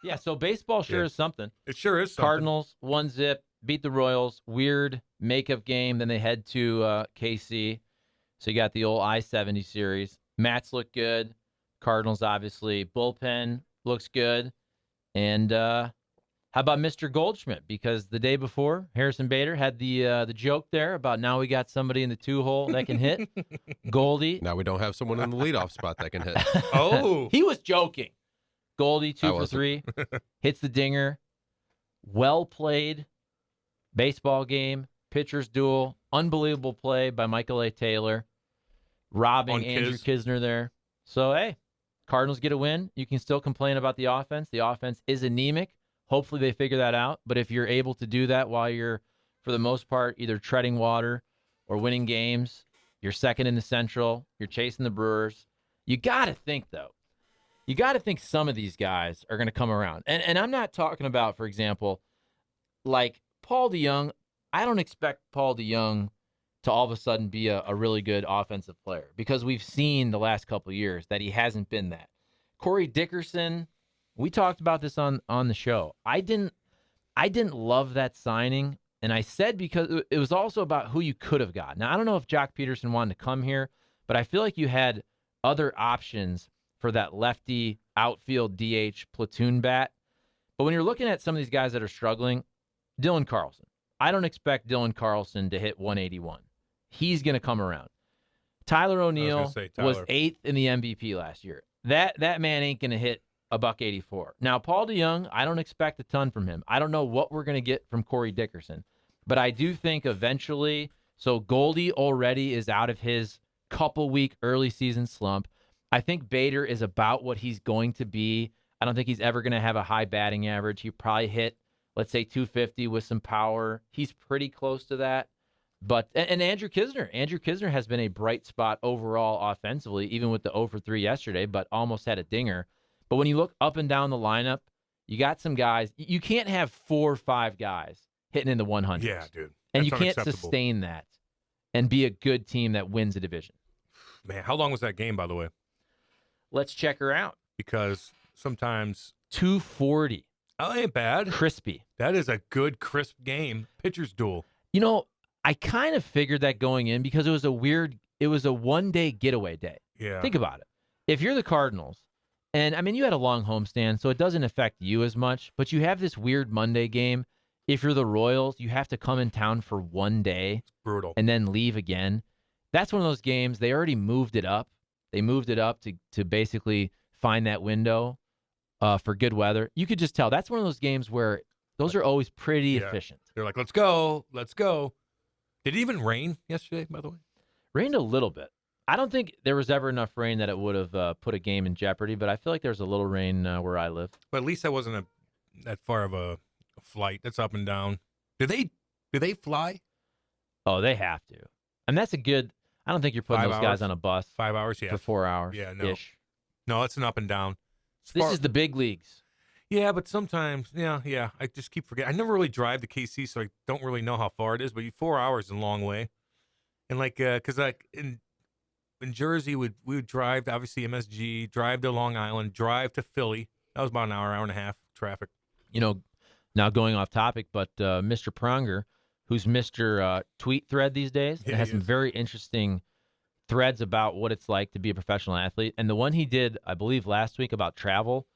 Yeah, so baseball sure is something. It sure is something. Cardinals, 1-0, beat the Royals. Weird makeup game. Then they head to KC. So you got the old I-70 series. Mats look good. Cardinals, obviously. Bullpen looks good. And how about Mr. Goldschmidt? Because the day before, Harrison Bader had the joke there about now we got somebody in the two-hole that can hit. Goldie. Now we don't have someone in the leadoff spot that can hit. Oh. He was joking. Goldie, 2 for 3. Hits the dinger. Well played. Baseball game. Pitcher's duel. Unbelievable play by Michael A. Taylor. Robbing Andrew Kisner there. So, hey, Cardinals get a win. You can still complain about the offense. The offense is anemic. Hopefully they figure that out. But if you're able to do that while you're, for the most part, either treading water or winning games, you're second in the Central, you're chasing the Brewers, you got to think, though. You got to think some of these guys are going to come around. And I'm not talking about, for example, like Paul DeJong. I don't expect Paul DeJong to all of a sudden be a really good offensive player because we've seen the last couple of years that he hasn't been that. Corey Dickerson, we talked about this on the show. I didn't love that signing, and I said because it was also about who you could have got. Now, I don't know if Jock Peterson wanted to come here, but I feel like you had other options for that lefty outfield DH platoon bat. But when you're looking at some of these guys that are struggling, Dylan Carlson. I don't expect Dylan Carlson to hit 181. He's going to come around. Tyler O'Neill was 8th in the MVP last year. That man ain't going to hit a $184. Now, Paul DeJong, I don't expect a ton from him. I don't know what we're going to get from Corey Dickerson. But I do think eventually, so Goldie already is out of his couple-week early season slump. I think Bader is about what he's going to be. I don't think he's ever going to have a high batting average. He probably hit, let's say, 250 with some power. He's pretty close to that. But and Andrew Kisner has been a bright spot overall offensively, even with the 0 for 3 yesterday, but almost had a dinger. But when you look up and down the lineup, you got some guys. You can't have 4 or 5 guys hitting in the 100s. Yeah, dude. And you can't sustain that and be a good team that wins a division. Man, how long was that game, by the way? Let's check her out. Because sometimes 240. Oh, ain't bad. Crispy. That is a good, crisp game. Pitcher's duel. You know, I kind of figured that going in because it was a one-day getaway day. Yeah. Think about it. If you're the Cardinals, and I mean, you had a long homestand, so it doesn't affect you as much, but you have this weird Monday game. If you're the Royals, you have to come in town for one day. It's brutal. And then leave again. That's one of those games, they already moved it up. They moved it up to basically find that window for good weather. You could just tell. That's one of those games where those are always pretty efficient. They're like, let's go. Let's go. Did it even rain yesterday, by the way? Rained a little bit. I don't think there was ever enough rain that it would have put a game in jeopardy, but I feel like there's a little rain where I live. But at least that wasn't that far of a flight. That's up and down. Do they fly? Oh, they have to. And that's a good – I don't think you're putting those guys on a bus 5 hours, for 4 hours. Yeah, no. No, it's an up and down. This is the big leagues. Yeah, but sometimes, yeah. I just keep forgetting. I never really drive to KC, so I don't really know how far it is. But 4 hours is a long way. And because in Jersey, we would drive to, obviously, MSG, drive to Long Island, drive to Philly. That was about an hour and a half traffic. You know, now going off topic, but Mr. Pronger, who's Mr. Tweet Thread these days, and has some very interesting threads about what it's like to be a professional athlete. And the one he did, I believe, last week about travel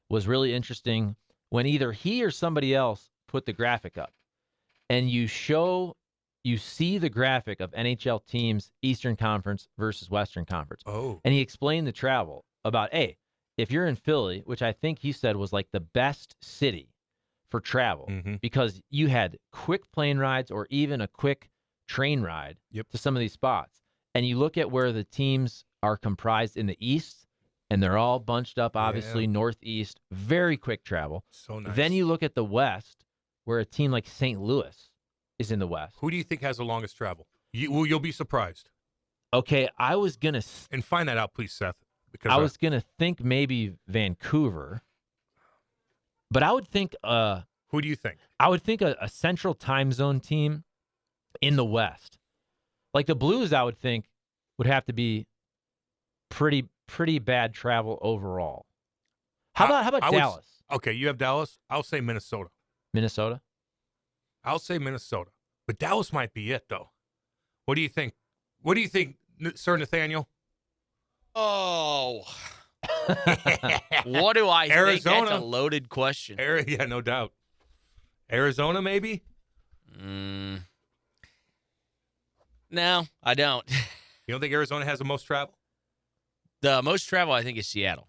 was really interesting when either he or somebody else put the graphic up. And you see the graphic of NHL teams, Eastern Conference versus Western Conference. Oh. And he explained the travel about, hey, if you're in Philly, which I think he said was like the best city for travel, because you had quick plane rides or even a quick train ride to some of these spots. And you look at where the teams are comprised in the East, and they're all bunched up, obviously, Northeast, very quick travel. So nice. Then you look at the West, where a team like St. Louis is in the West. Who do you think has the longest travel? You'll be surprised. Okay, I was going to... And find that out, please, Seth. Because I was going to think maybe Vancouver, but I would think... who do you think? I would think a central time zone team in the West. Like the Blues, I would think, would have to be pretty bad travel overall. How about Dallas? Okay, you have Dallas. I'll say Minnesota. Minnesota? I'll say Minnesota. But Dallas might be it, though. What do you think? What do you think, Sir Nathaniel? Oh. What do I think? Arizona. That's a loaded question. Yeah, no doubt. Arizona, maybe? No, I don't. You don't think Arizona has the most travel? The most travel, I think, is Seattle.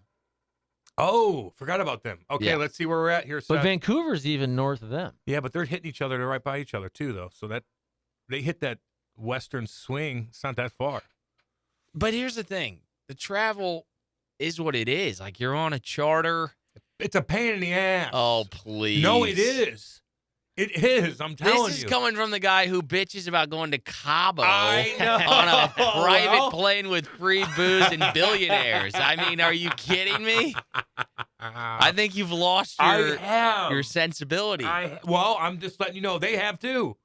Oh, forgot about them. Okay, Yeah. let's see where we're at here. But Seth. Vancouver's even north of them. Yeah, but they're hitting each other. They're right by each other, too, though. So that they hit that western swing. It's not that far. But here's the thing. The travel is what it is. Like, you're on a charter. It's a pain in the ass. Oh, please. No, it is. It is. I'm telling you. This is coming from the guy who bitches about going to Cabo I know. on a private Well. plane with free booze and billionaires. I mean, are you kidding me? I think you've lost your sensibility. Well, I'm just letting you know they have too.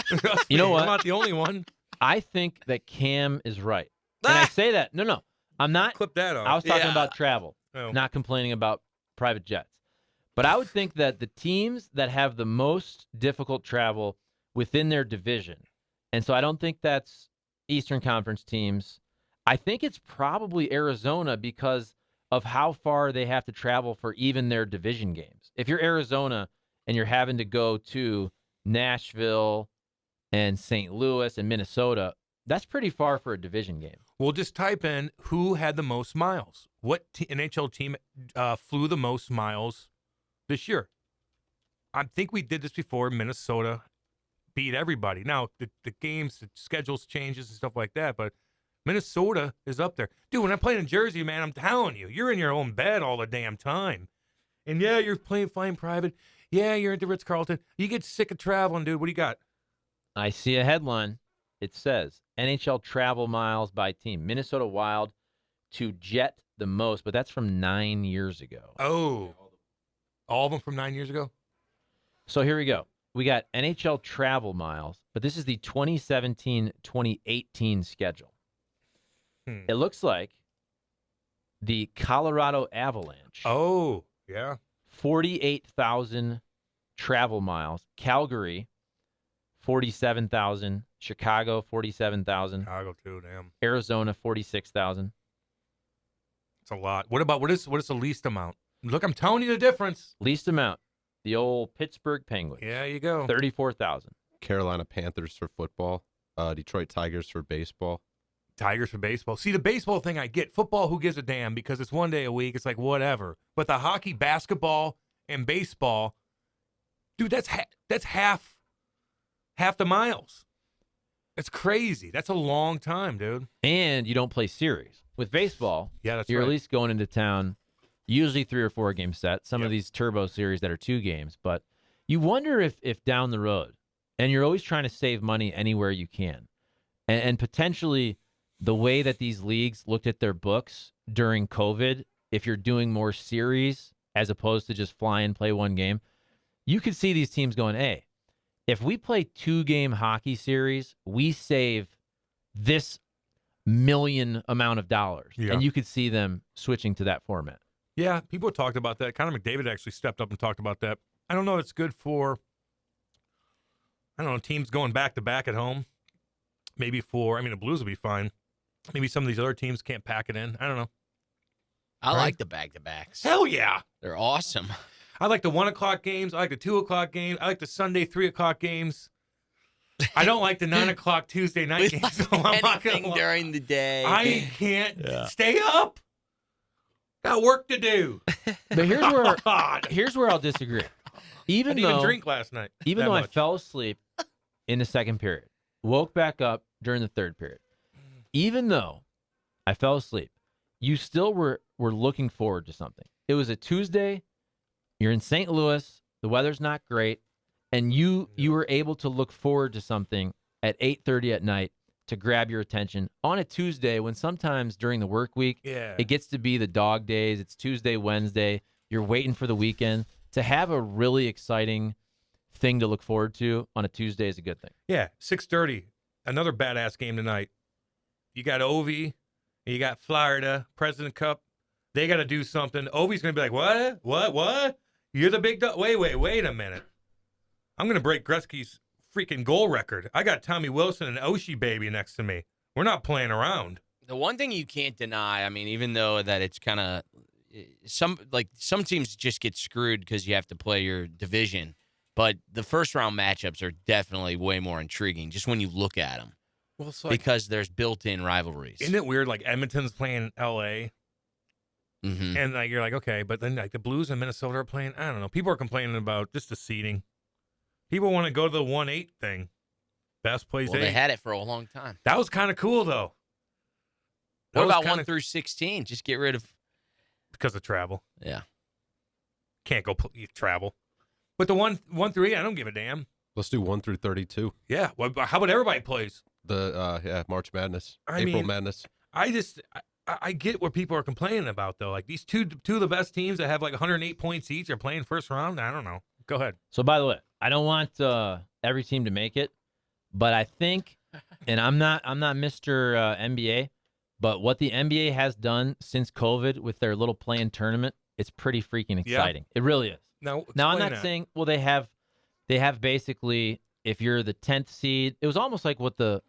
Trust You know me, what? I'm not the only one. I think that Cam is right. And I say that. No. I'm not. Clip that off. I was talking Yeah. about travel, Oh. not complaining about private jets. But I would think that the teams that have the most difficult travel within their division, and so I don't think that's Eastern Conference teams. I think it's probably Arizona because of how far they have to travel for even their division games. If you're Arizona and you're having to go to Nashville and St. Louis and Minnesota, that's pretty far for a division game. We'll just type in who had the most miles. What NHL team flew the most miles this year? I think we did this before. Minnesota beat everybody. Now, the games, the schedules changes and stuff like that, but Minnesota is up there. Dude, when I played in Jersey, man, I'm telling you, you're in your own bed all the damn time. And yeah, you're flying private. Yeah, you're at the Ritz-Carlton. You get sick of traveling, dude. What do you got? I see a headline. It says NHL travel miles by team. Minnesota Wild to jet the most, but that's from 9 years ago. Oh, all of them from 9 years ago? So here we go. We got NHL travel miles, but this is the 2017-2018 schedule. It looks like the Colorado Avalanche. Oh, yeah. 48,000 travel miles. Calgary, 47,000. Chicago, 47,000. Chicago too, damn. Arizona, 46,000. It's a lot. What is the least amount? Look, I'm telling you the difference. Least amount, the old Pittsburgh Penguins. Yeah, you go. 34,000. Carolina Panthers for football. Detroit Tigers for baseball. Tigers for baseball. See, the baseball thing I get. Football, who gives a damn? Because it's one day a week. It's like whatever. But the hockey, basketball, and baseball, dude, that's half the miles. That's crazy. That's a long time, dude. And you don't play series. With baseball, Yeah, that's you're right. at least going into town, usually 3 or 4 game sets, some Yep. of these turbo series that are 2 games. But you wonder if down the road, and you're always trying to save money anywhere you can, and potentially the way that these leagues looked at their books during COVID, if you're doing more series as opposed to just fly and play one game, you could see these teams going, hey, if we play 2-game hockey series, we save this million amount of dollars. Yeah. And you could see them switching to that format. Yeah, people have talked about that. Connor McDavid actually stepped up and talked about that. I don't know. It's good for, teams going back to back at home. Maybe the Blues will be fine. Maybe some of these other teams can't pack it in. I don't know. I Right. like the back-to-backs. Hell yeah. They're awesome. I like the 1 o'clock games. I like the 2 o'clock games. I like the Sunday 3 o'clock games. I don't like the 9 o'clock Tuesday night games. So I'm not gonna Anything lie. during the day. I can't stay up. Got work to do. But here's God. where I'll disagree. I Even didn't though even drink last night. even that though I much. fell asleep in the second period, woke back up during the third period, even though I fell asleep, you still were looking forward to something. It was a Tuesday. You're in St. Louis. The weather's not great. And you were able to look forward to something at 8:30 at night to grab your attention on a Tuesday when sometimes during the work week, Yeah. it gets to be the dog days. It's Tuesday, Wednesday. You're waiting for the weekend. To have a really exciting thing to look forward to on a Tuesday is a good thing. Yeah, 6:30. Another badass game tonight. You got Ovi, and you got Florida, President Cup. They got to do something. Ovi's going to be like, what? You're the big dog. Wait a minute. I'm going to break Gretzky's freaking goal record. I got Tommy Wilson and Oshie baby next to me. We're not playing around. The one thing you can't deny, I mean, even though that it's kind of some teams just get screwed because you have to play your division, but the first round matchups are definitely way more intriguing just when you look at them. Well, it's like, because there's built-in rivalries. isn't it weird? Like Edmonton's playing L.A. Mm-hmm. and like you're like, okay, but then like the Blues and Minnesota are playing. I don't know. People are complaining about just the seeding. People want to go to the 1-8 thing. Best plays Well, 8. they had it for a long time. That was kind of cool though. What about 1 through 16? Just get rid of because of travel. Yeah. Can't go travel. But the 1 through 8, I don't give a damn. Let's do 1 through 32. Yeah. Well, how about everybody plays? The March Madness, I April mean, Madness. I get what people are complaining about though. Like these two of the best teams that have like 108 points each are playing first round. I don't know. Go ahead. So, by the way, I don't want every team to make it, but I think, and I'm not Mr. NBA, but what the NBA has done since COVID with their little play-in tournament, it's pretty freaking exciting. It really is. Now I'm not saying, well, they have basically, if you're the 10th seed, it was almost like what the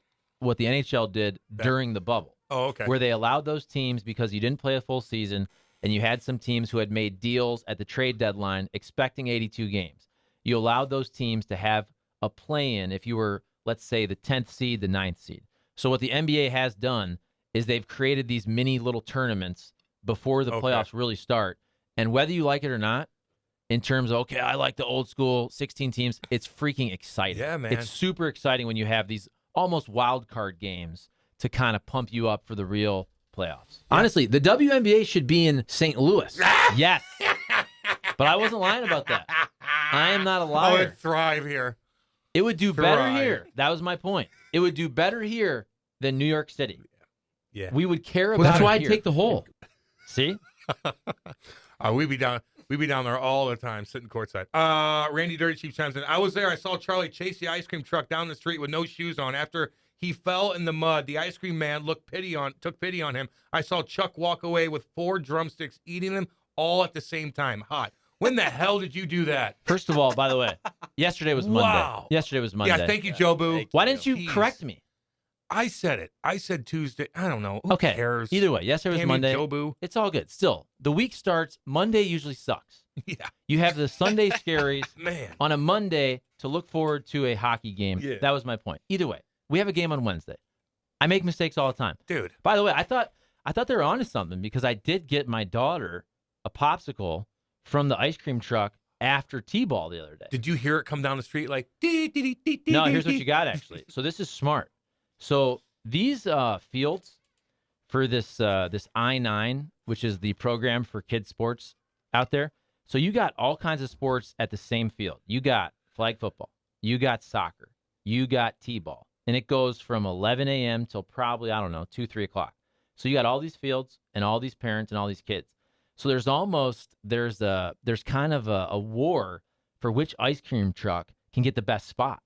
NHL did during the bubble. Oh, okay. Where they allowed those teams, because you didn't play a full season, and you had some teams who had made deals at the trade deadline expecting 82 games. You allowed those teams to have a play-in if you were, let's say, the 10th seed, the 9th seed. So what the NBA has done is they've created these mini little tournaments before the playoffs really start. And whether you like it or not, in terms of, okay, I like the old school 16 teams, it's freaking exciting. Yeah, man. It's super exciting when you have these almost wild card games to kind of pump you up for the real playoffs. Yeah. Honestly, the WNBA should be in St. Louis. Yes. But I wasn't lying about that. I am not a liar. Oh, it'd thrive here. It would do better here. That was my point. It would do better here than New York City. Yeah. We would care about That's it why here. I take the hole. See? We'd be down there all the time, sitting courtside. Randy Dirty Chief chimes in. I was there. I saw Charlie chase the ice cream truck down the street with no shoes on. After he fell in the mud, the ice cream man took pity on him. I saw Chuck walk away with 4 drumsticks, eating them all at the same time. Hot. When the hell did you do that? First of all, by the way, yesterday was Monday. Wow. Yesterday was Monday. Yeah, thank you, Joe Boo. Why didn't you correct me? I said it. I said Tuesday. I don't know. Who Okay. cares? Either way, yesterday was Damn you, Monday. Joe Boo. It's all good. Still, the week starts. Monday usually sucks. Yeah. You have the Sunday scaries Man. on a Monday to look forward to a hockey game. Yeah. That was my point. Either way, we have a game on Wednesday. I make mistakes all the time. Dude. By the way, I thought they were onto something because I did get my daughter a popsicle from the ice cream truck after T-ball the other day. Did you hear it come down the street like? No, here's what you got, actually. So this is smart. So these fields for this I-9, which is the program for kids sports out there. So you got all kinds of sports at the same field. You got flag football. You got soccer. You got T-ball. And it goes from 11 a.m. till probably, 2, 3 o'clock. So you got all these fields and all these parents and all these kids. So there's kind of a war for which ice cream truck can get the best spot.